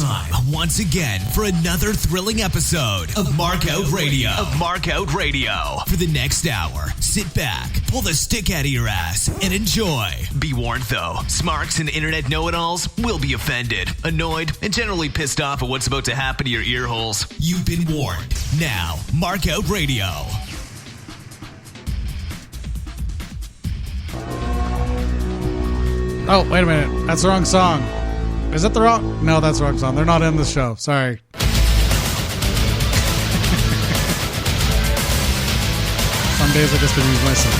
time once again for another thrilling episode of Markout Radio. For the next hour, sit back, pull the stick out of your ass, and enjoy. Be warned though, smarks and internet know-it-alls will be offended, annoyed, and generally pissed off at what's about to happen to your ear holes. You've been warned. Now, Markout Radio. Oh, wait a minute. That's the wrong song. Is that the wrong? No, that's the wrong song. They're not in the show. Sorry. Some days I just amuse myself.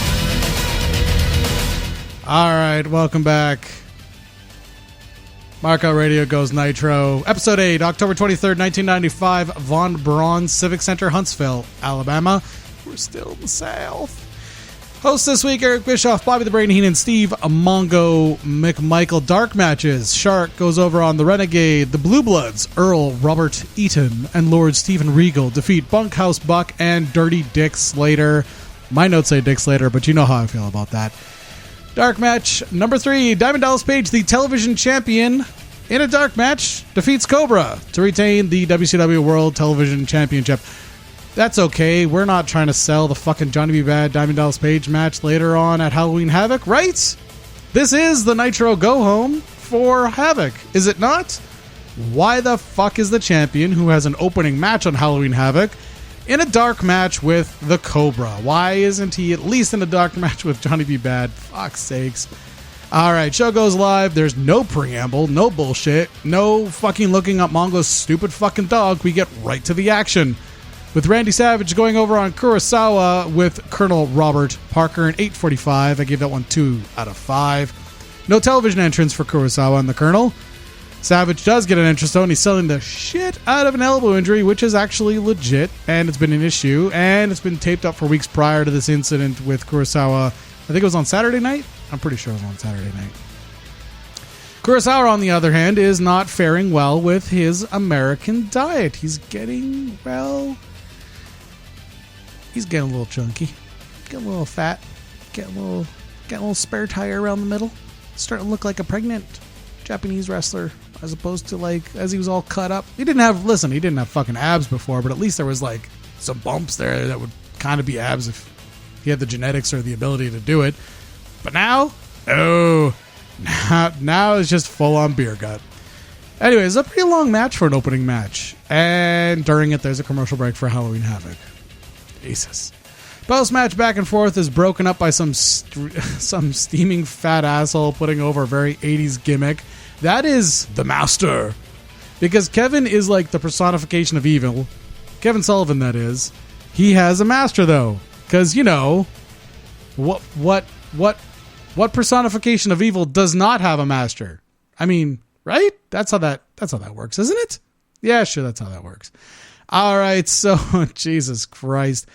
All right, welcome back. Markout Radio goes Nitro. Episode 8, October 23rd, 1995. Von Braun Civic Center, Huntsville, Alabama. We're still in the South. Hosts this week, Eric Bischoff, Bobby the Brain Heenan, Steve Mongo McMichael. Dark matches. Shark goes over on the Renegade. The Blue Bloods, Earl Robert Eaton and Lord Stephen Regal, defeat Bunkhouse Buck and Dirty Dick Slater. My notes say Dick Slater, but you know how I feel about that. Dark match number 3. Diamond Dallas Page, the television champion, in a dark match, defeats Cobra to retain the WCW World Television Championship. That's okay. We're not trying to sell the fucking Johnny B. Bad Diamond Dallas Page match later on at Halloween Havoc, right? This is the Nitro go-home for Havoc, is it not? Why the fuck is the champion, who has an opening match on Halloween Havoc, in a dark match with the Cobra? Why isn't he at least in a dark match with Johnny B. Bad? Fuck's sakes. Alright, show goes live. There's no preamble, no bullshit, no fucking looking up Mongo's stupid fucking dog. We get right to the action. With Randy Savage going over on Kurasawa with Colonel Robert Parker in 8:45. I gave that one 2 out of 5. No television entrance for Kurasawa and the Colonel. Savage does get an entrance though, and he's selling the shit out of an elbow injury, which is actually legit, and it's been an issue, and it's been taped up for weeks prior to this incident with Kurasawa. I think it was on Saturday night? I'm pretty sure it was on Saturday night. Kurasawa, on the other hand, is not faring well with his American diet. He's getting, well... He's getting a little chunky, getting a little fat, getting a little spare tire around the middle, starting to look like a pregnant Japanese wrestler, as opposed to like as he was all cut up. He didn't have fucking abs before, but at least there was like some bumps there that would kind of be abs if he had the genetics or the ability to do it. But now, now it's just full on beer gut. Anyways, a pretty long match for an opening match, and during it there's a commercial break for Halloween Havoc. Jesus. Post-match back and forth is broken up by some steaming fat asshole putting over a very 80s gimmick. That is the Master. Because Kevin is like the personification of evil. Kevin Sullivan, that is. He has a master, though. Because, you know, what personification of evil does not have a master? I mean, right? That's how that works, isn't it? Yeah, sure, that's how that works. All right, so Jesus Christ.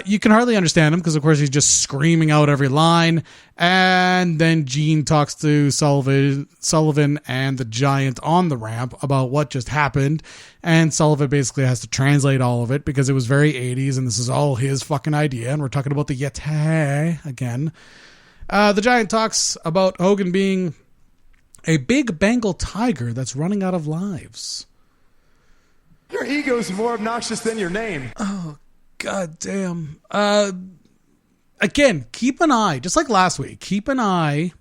You can hardly understand him because, of course, he's just screaming out every line. And then Gene talks to Sullivan and the Giant on the ramp about what just happened. And Sullivan basically has to translate all of it because it was very 80s and this is all his fucking idea. And we're talking about the Yeti again. The Giant talks about Hogan being a big Bengal tiger that's running out of lives. Your ego's more obnoxious than your name. Oh, god damn. Again, keep an eye, just like last week, keep an eye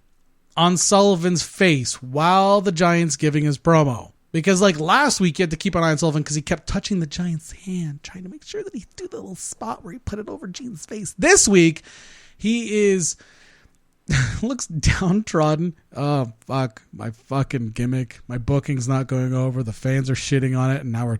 on Sullivan's face while the Giant's giving his promo. Because like last week, you had to keep an eye on Sullivan because he kept touching the Giant's hand, trying to make sure that he do the little spot where he put it over Gene's face. This week, he is... looks downtrodden. Oh, fuck. My fucking gimmick. My booking's not going over. The fans are shitting on it, and now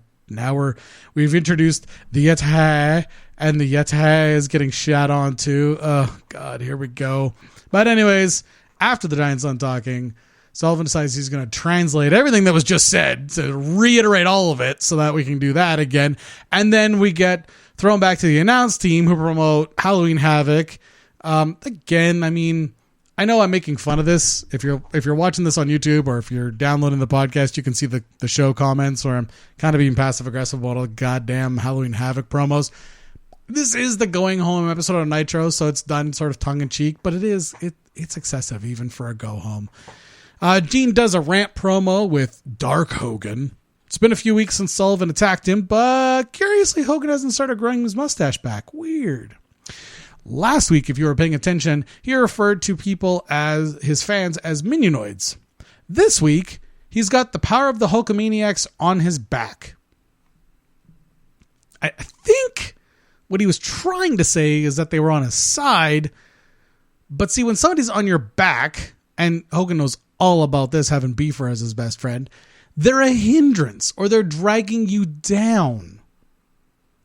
we've introduced the Yeti, and the Yeti is getting shat on too. Oh god, here we go. But anyways, after the Giant's done talking, Sullivan decides he's going to translate everything that was just said to reiterate all of it so that we can do that again. And then we get thrown back to the announce team who promote Halloween Havoc. Again, I mean, I know I'm making fun of this. If you're watching this on YouTube or if you're downloading the podcast, you can see the show comments where I'm kind of being passive aggressive about all the goddamn Halloween Havoc promos. This is the going home episode of Nitro, so it's done sort of tongue in cheek, but it's excessive even for a go home. Gene does a rant promo with Dark Hogan, It's been a few weeks since Sullivan attacked him, but curiously, Hogan hasn't started growing his mustache back. Weird. Last week, if you were paying attention, he referred to people as his fans as minionoids. This week, he's got the power of the Hulkamaniacs on his back. I think what he was trying to say is that they were on his side. But see, when somebody's on your back, and Hogan knows all about this, having Beaver as his best friend, they're a hindrance or they're dragging you down.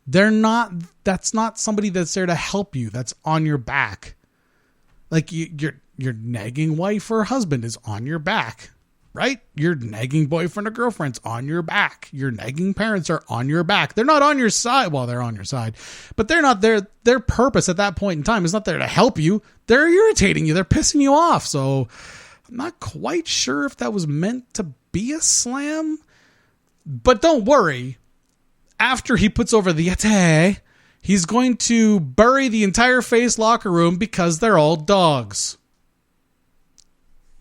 That's not somebody that's there to help you. That's on your back. Like your nagging wife or husband is on your back, right? Your nagging boyfriend or girlfriend's on your back. Your nagging parents are on your back. They're not on your side. Well, they're on your side, but they're not there. Their purpose at that point in time is not there to help you. They're irritating you. They're pissing you off. So I'm not quite sure if that was meant to be a slam, but don't worry. After he puts over the Yeti, he's going to bury the entire face locker room because they're all dogs.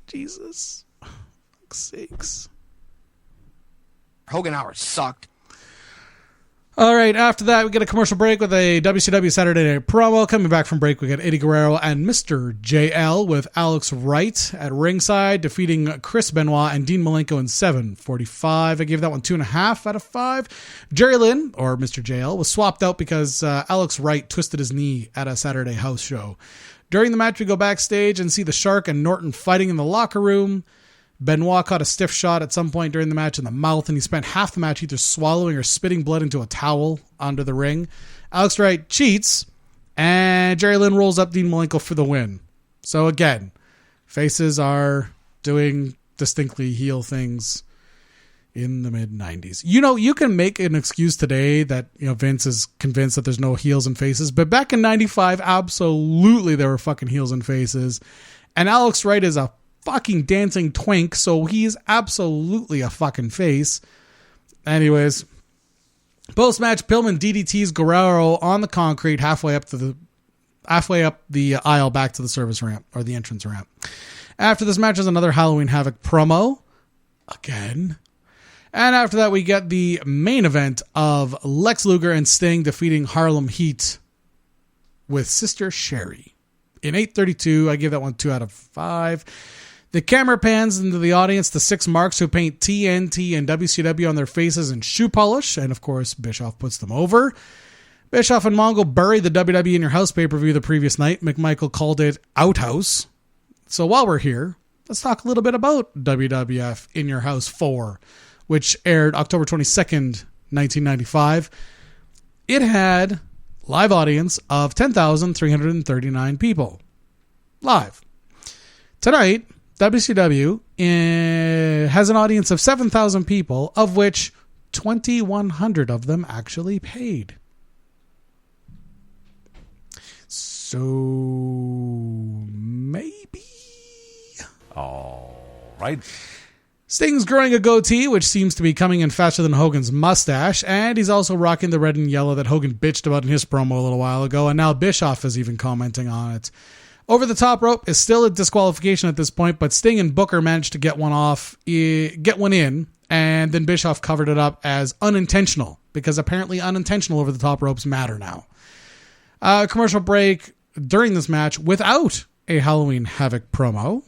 Jesus. Fuck's sakes. Hogan Hour sucked. All right, after that, we get a commercial break with a WCW Saturday Night promo. Coming back from break, we got Eddie Guerrero and Mr. JL with Alex Wright at ringside, defeating Chris Benoit and Dean Malenko in 7:45. I gave that one 2.5 out of 5. Jerry Lynn, or Mr. JL, was swapped out because Alex Wright twisted his knee at a Saturday house show. During the match, we go backstage and see the Shark and Norton fighting in the locker room. Benoit caught a stiff shot at some point during the match in the mouth, and he spent half the match either swallowing or spitting blood into a towel under the ring. Alex Wright cheats, and Jerry Lynn rolls up Dean Malenko for the win. So again, faces are doing distinctly heel things in the mid-90s. You know, you can make an excuse today that, you know, Vince is convinced that there's no heels and faces, but back in 95, absolutely there were fucking heels and faces. And Alex Wright is a fucking dancing twink, so he's absolutely a fucking face. Anyways, post-match, Pillman DDTs Guerrero on the concrete halfway up the aisle back to the service ramp, or the entrance ramp. After this match is another Halloween Havoc promo again, and after that we get the main event of Lex Luger and Sting defeating Harlem Heat with Sister Sherry in 8:32. I give that one 2 out of 5. The camera pans into the audience, the 6 marks who paint TNT and WCW on their faces in shoe polish, and of course, Bischoff puts them over. Bischoff and Mongo buried the WWE in Your House pay-per-view the previous night. McMichael called it Outhouse. So while we're here, let's talk a little bit about WWF In Your House 4, which aired October 22nd, 1995. It had live audience of 10,339 people. Live. Tonight, WCW has an audience of 7,000 people, of which 2,100 of them actually paid. So maybe. All right. Sting's growing a goatee, which seems to be coming in faster than Hogan's mustache, and he's also rocking the red and yellow that Hogan bitched about in his promo a little while ago, and now Bischoff is even commenting on it. Over the top rope is still a disqualification at this point, but Sting and Booker managed to get one in, and then Bischoff covered it up as unintentional, because apparently unintentional over the top ropes matter now. Commercial break during this match without a Halloween Havoc promo.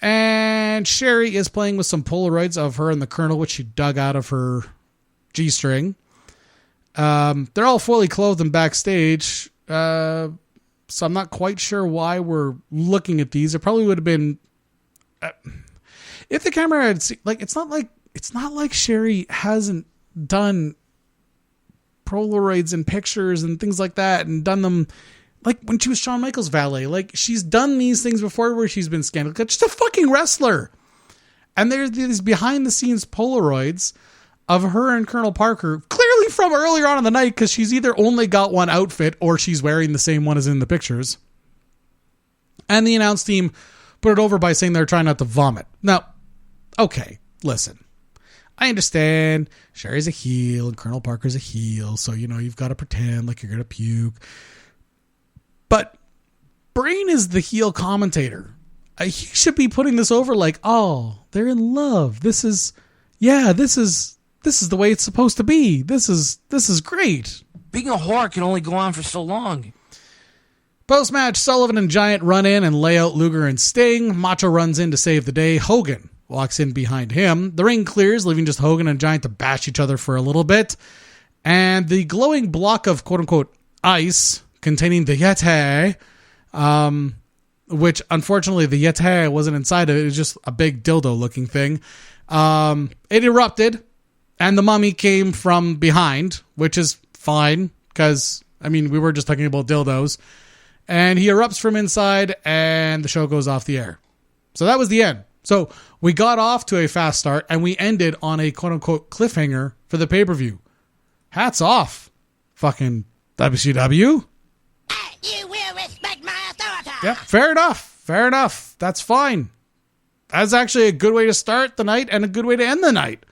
And Sherry is playing with some Polaroids of her and the Colonel, which she dug out of her G-string. They're all fully clothed and backstage. So I'm not quite sure why we're looking at these. It probably would have been if the camera had seen, like, it's not like Sherry hasn't done Polaroids and pictures and things like that and done them like when she was Shawn Michaels' valet. Like, she's done these things before where she's been scandalous. Just a fucking wrestler. And there's these behind the scenes Polaroids of her and Colonel Parker, clearly from earlier on in the night, because she's either only got one outfit or she's wearing the same one as in the pictures. And the announce team put it over by saying they're trying not to vomit. Now, okay, listen. I understand Sherry's a heel and Colonel Parker's a heel, so, you know, you've got to pretend like you're going to puke. But Brain is the heel commentator. He should be putting this over like, oh, they're in love. This is, yeah, this is the way it's supposed to be. This is great. Being a whore can only go on for so long. Post-match, Sullivan and Giant run in and lay out Luger and Sting. Macho runs in to save the day. Hogan walks in behind him. The ring clears, leaving just Hogan and Giant to bash each other for a little bit. And the glowing block of quote-unquote ice containing the Yeti, which unfortunately the Yeti wasn't inside of it. It was just a big dildo-looking thing. It erupted, and the mummy came from behind, which is fine, because, I mean, we were just talking about dildos. And he erupts from inside, and the show goes off the air. So that was the end. So we got off to a fast start, and we ended on a quote-unquote cliffhanger for the pay-per-view. Hats off, fucking WCW. You will respect my authority. Yeah, fair enough. That's fine. That's actually a good way to start the night and a good way to end the night.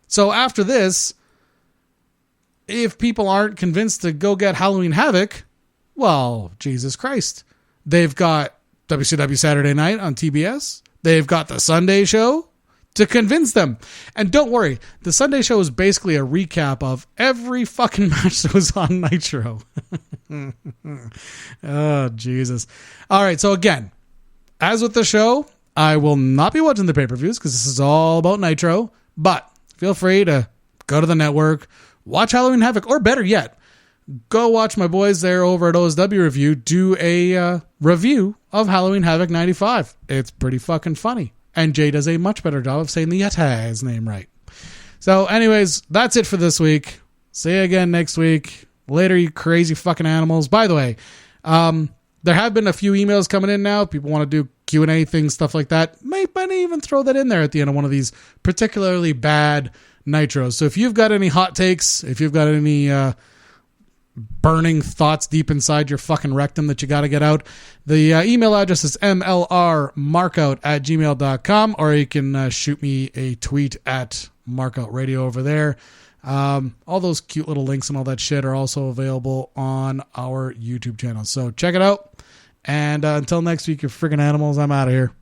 So after this, if people aren't convinced to go get Halloween Havoc, well, Jesus Christ. They've got WCW Saturday Night on TBS. They've got the Sunday show to convince them. And don't worry, the Sunday show is basically a recap of every fucking match that was on Nitro. Oh, Jesus. All right, so again, as with the show, I will not be watching the pay-per-views because this is all about Nitro, but feel free to go to the network, watch Halloween Havoc, or better yet, go watch my boys there over at OSW Review do a review of Halloween Havoc 95. It's pretty fucking funny. And Jay does a much better job of saying the Yeti's name right. So anyways, that's it for this week. See you again next week. Later, you crazy fucking animals. By the way, there have been a few emails coming in now. People want to do Q&A things, stuff like that. Might even throw that in there at the end of one of these particularly bad Nitros. So if you've got any hot takes, if you've got any burning thoughts deep inside your fucking rectum that you got to get out, the email address is mlrmarkout@gmail.com, or you can shoot me a tweet at markoutradio over there. All those cute little links and all that shit are also available on our YouTube channel, so check it out. And until next week, you friggin' animals, I'm out of here.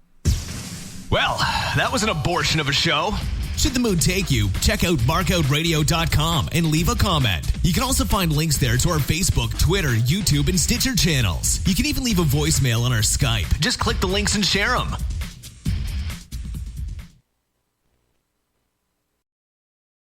Well, that was an abortion of a show. Should the mood take you, check out markoutradio.com and leave a comment. You can also find links there to our Facebook, Twitter, YouTube, and Stitcher channels. You can even leave a voicemail on our Skype. Just click the links and share them.